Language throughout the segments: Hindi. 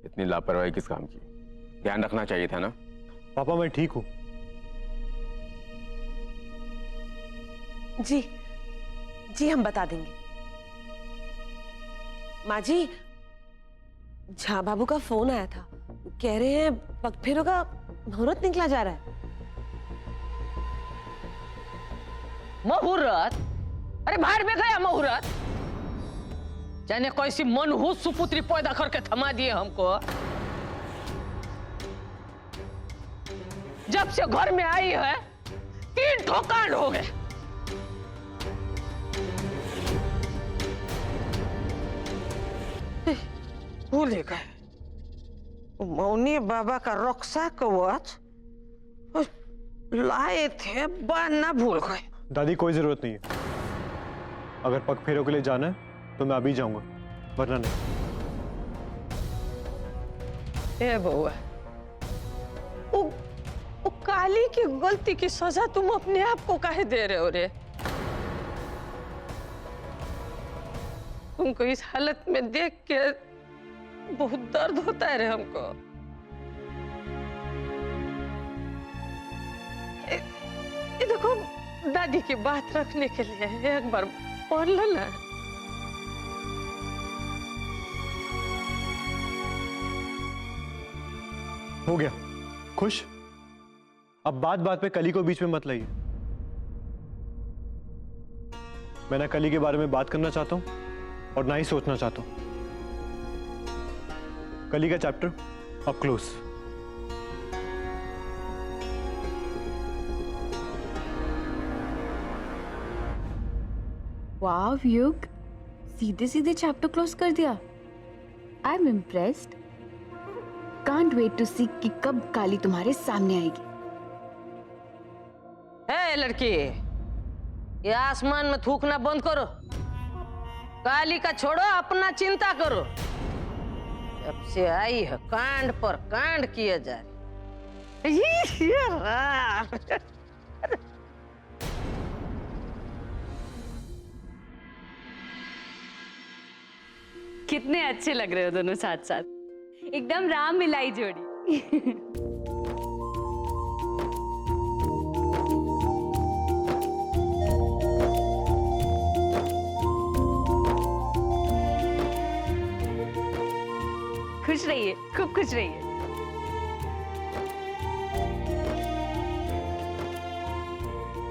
इतनी लापरवाही किस काम की? ध्यान रखना चाहिए था ना। पापा मैं ठीक हूँ। जी जी हम बता देंगे। माँ जी, झा बाबू का फोन आया था, कह रहे हैं पगफेरों का मुहूर्त निकला जा रहा है। मुहूर्त? अरे बाहर में गया मुहूर्त। जाने कोई सी मनहूस सुपुत्री पैदा करके थमा दिए हमको। जब से घर में आई है 3 ठोकांड हो गए। भूल गए मौनी बाबा का रक्षा कवच लाए थे, बांधना भूल गए। दादी कोई जरूरत नहीं है। अगर पग फेरों के लिए जाना है तो मैं अभी जाऊंगा, वरना नहीं। ए बउआ, वो काली की गलती की सजा तुम अपने आप को काहे दे रहे हो रे? तुमको इस हालत में देख के बहुत दर्द होता है रे हमको। ये देखो, दादी की बात रखने के लिए एक बार पढ़ लो ना। हो गया खुश। अब बात बात पे कली को बीच में मत लाइए। मैं ना कली के बारे में बात करना चाहता हूं और ना ही सोचना चाहता हूं। कली का चैप्टर अब क्लोज। वाव युग, सीधे सीधे चैप्टर क्लोज कर दिया। I am impressed. Can't wait to see कि कब काली तुम्हारे सामने आएगी। हे लड़की, ये आसमान में थूकना बंद करो। काली का छोड़ो, अपना चिंता करो। जब से आई है कांड पर कांड किए जा रहे। कितने अच्छे लग रहे हो दोनों साथ साथ, एकदम राम मिलाई जोड़ी। खुश रहिए, खूब खुश रहिए।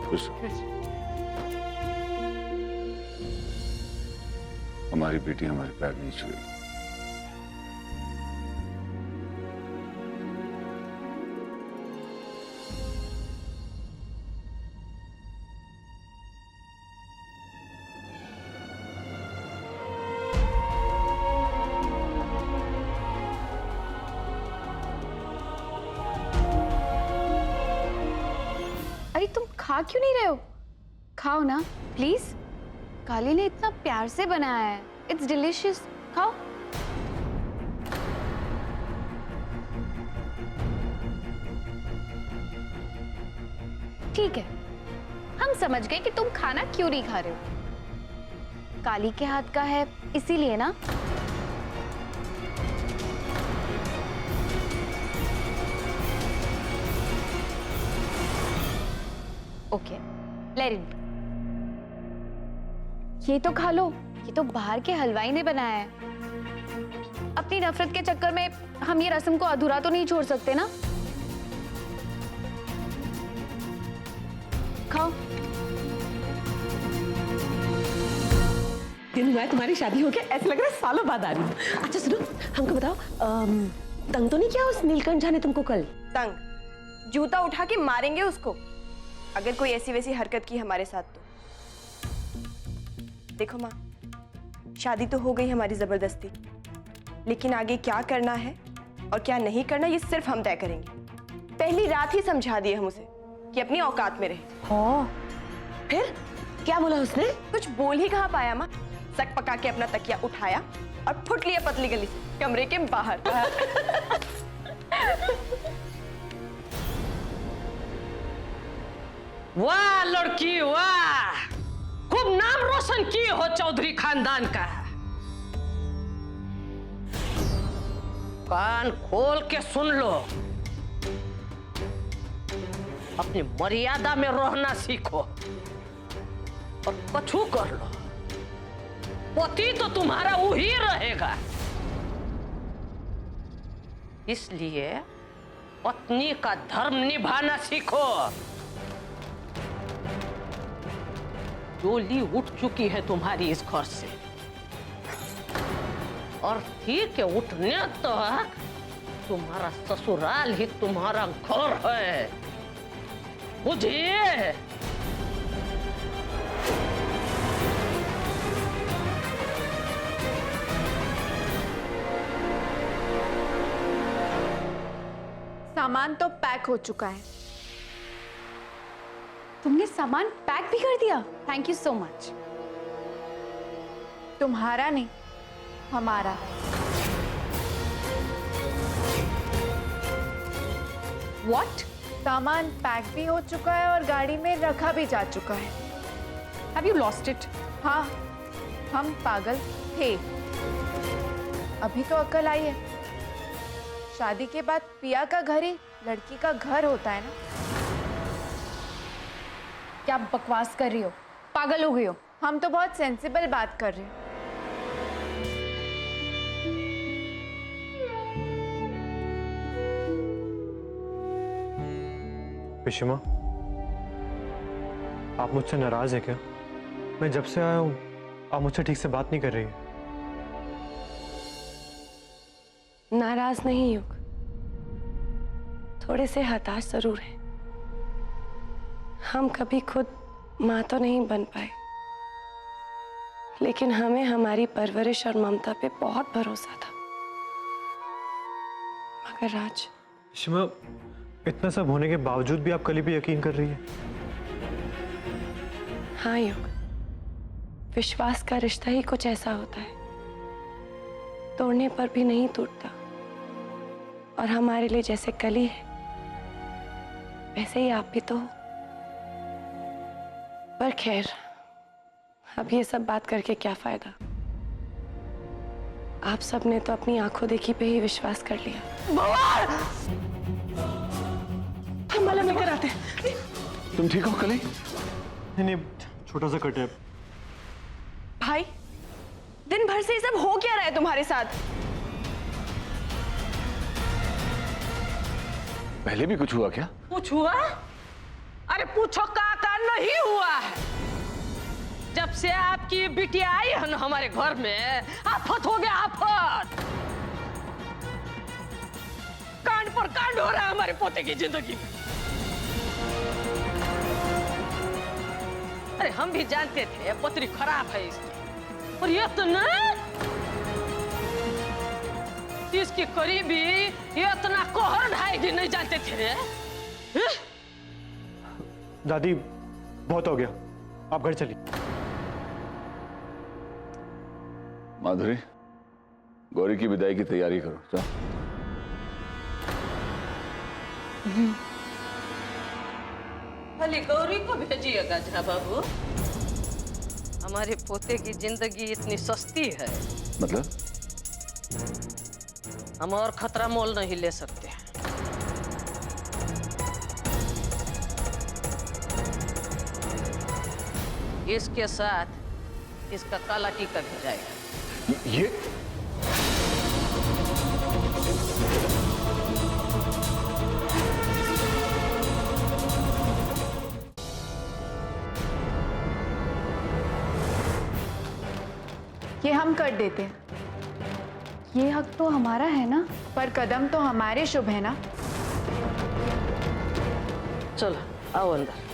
खुश। हमारी बेटी हमारे पैर नहीं छुएगी। अरे तुम खा क्यों नहीं रहे हो? खाओ ना प्लीज। काली ने इतना प्यार से बनाया है, इट्स डिलीशियस। खाओ। ठीक है, हम समझ गए कि तुम खाना क्यों नहीं खा रहे हो। काली के हाथ का है इसीलिए ना। Okay, let it. ये तो खा लो, ये तो बाहर के हलवाई ने बनाया है। अपनी नफरत के चक्कर में हम ये रस्म को अधूरा तो नहीं छोड़ सकते ना। खाओ। दिन हुआ है तुम्हारी शादी हो गया, ऐसा लग रहा है सालों बाद आ रही हूँ। अच्छा सुनो, हमको बताओ, तंग तो नहीं किया उस नीलकंठ झा ने तुमको कल? तंग? जूता उठा के मारेंगे उसको अगर कोई ऐसी वैसी हरकत की हमारे साथ तो। देखो माँ, शादी तो हो गई हमारी जबरदस्ती, लेकिन आगे क्या करना है और क्या नहीं करना ये सिर्फ हम तय करेंगे। पहली रात ही समझा दिए हम उसे कि अपनी औकात में रहे। हाँ, फिर क्या बोला उसने? कुछ बोल ही कहाँ पाया माँ। सक पका के अपना तकिया उठाया और फुट लिया पतली गली से कमरे के बाहर। वाह लड़की वाह, खूब नाम रोशन की हो चौधरी खानदान का। कान खोल के सुन लो, अपनी मर्यादा में रहना सीखो और कछु कर लो, पति तो तुम्हारा वही रहेगा। इसलिए पत्नी का धर्म निभाना सीखो। डोली उठ चुकी है तुम्हारी इस घर से, और ठीक है, उठने तक तुम्हारा ससुराल ही तुम्हारा घर है, बुझिए? सामान तो पैक हो चुका है। तुमने सामान पैक भी कर दिया? Thank you so much. तुम्हारा नहीं, हमारा। What? सामान पैक भी हो चुका है और गाड़ी में रखा भी जा चुका है। Have you lost it? हाँ, हम पागल थे, अभी तो अक्ल आई है। शादी के बाद पिया का घर ही लड़की का घर होता है ना। क्या बकवास कर रही हो? पागल हो गई हो? हम तो बहुत सेंसिबल बात कर रहे हैं। पिशिमा, आप मुझसे नाराज हैं क्या? मैं जब से आया हूं आप मुझसे ठीक से बात नहीं कर रही है। नाराज नहीं युग, थोड़े से हताश जरूर हैं। हम कभी खुद माँ तो नहीं बन पाए, लेकिन हमें हमारी परवरिश और ममता पे बहुत भरोसा था। मगर राज, पिशिमा, इतना सब होने के बावजूद भी आप कली पे यकीन कर रही है? हाँ युग, विश्वास का रिश्ता ही कुछ ऐसा होता है, तोड़ने पर भी नहीं टूटता। और हमारे लिए जैसे कली है, वैसे ही आप भी तो हो। पर खैर, अब ये सब बात करके क्या फायदा? आप सब ने तो अपनी आंखों देखी पे ही विश्वास कर लिया। हम वाला लेकर आते हैं। तुम ठीक हो कली? नहीं, छोटा सा कट है। भाई, दिन भर से ये सब हो क्या रहा है तुम्हारे साथ? पहले भी कुछ हुआ क्या? कुछ हुआ? अरे पूछो का नहीं हुआ है। जब से आपकी बिटिया आई है ना हमारे घर में, आफत हो गया, आफत। कांड पर कांड हो रहा है हमारे पोते की जिंदगी में। अरे हम भी जानते थे पत्री खराब है इसकी, और ये तो ना इसकी करीबी ये इतना कहर ढाएगी, नहीं जानते थे रे। दादी, बहुत हो गया, आप घर चलिए। माधुरी, गौरी की विदाई की तैयारी करो, जाओ। खाली गौरी को भेजिएगा झा बाबू। हमारे पोते की जिंदगी इतनी सस्ती है, मतलब? हम और खतरा मोल नहीं ले सकते। इसके साथ इसका काला टीका भी जाएगा। ये हम कर देते हैं, ये हक तो हमारा है ना। पर कदम तो हमारे शुभ है ना। चलो आओ अंदर।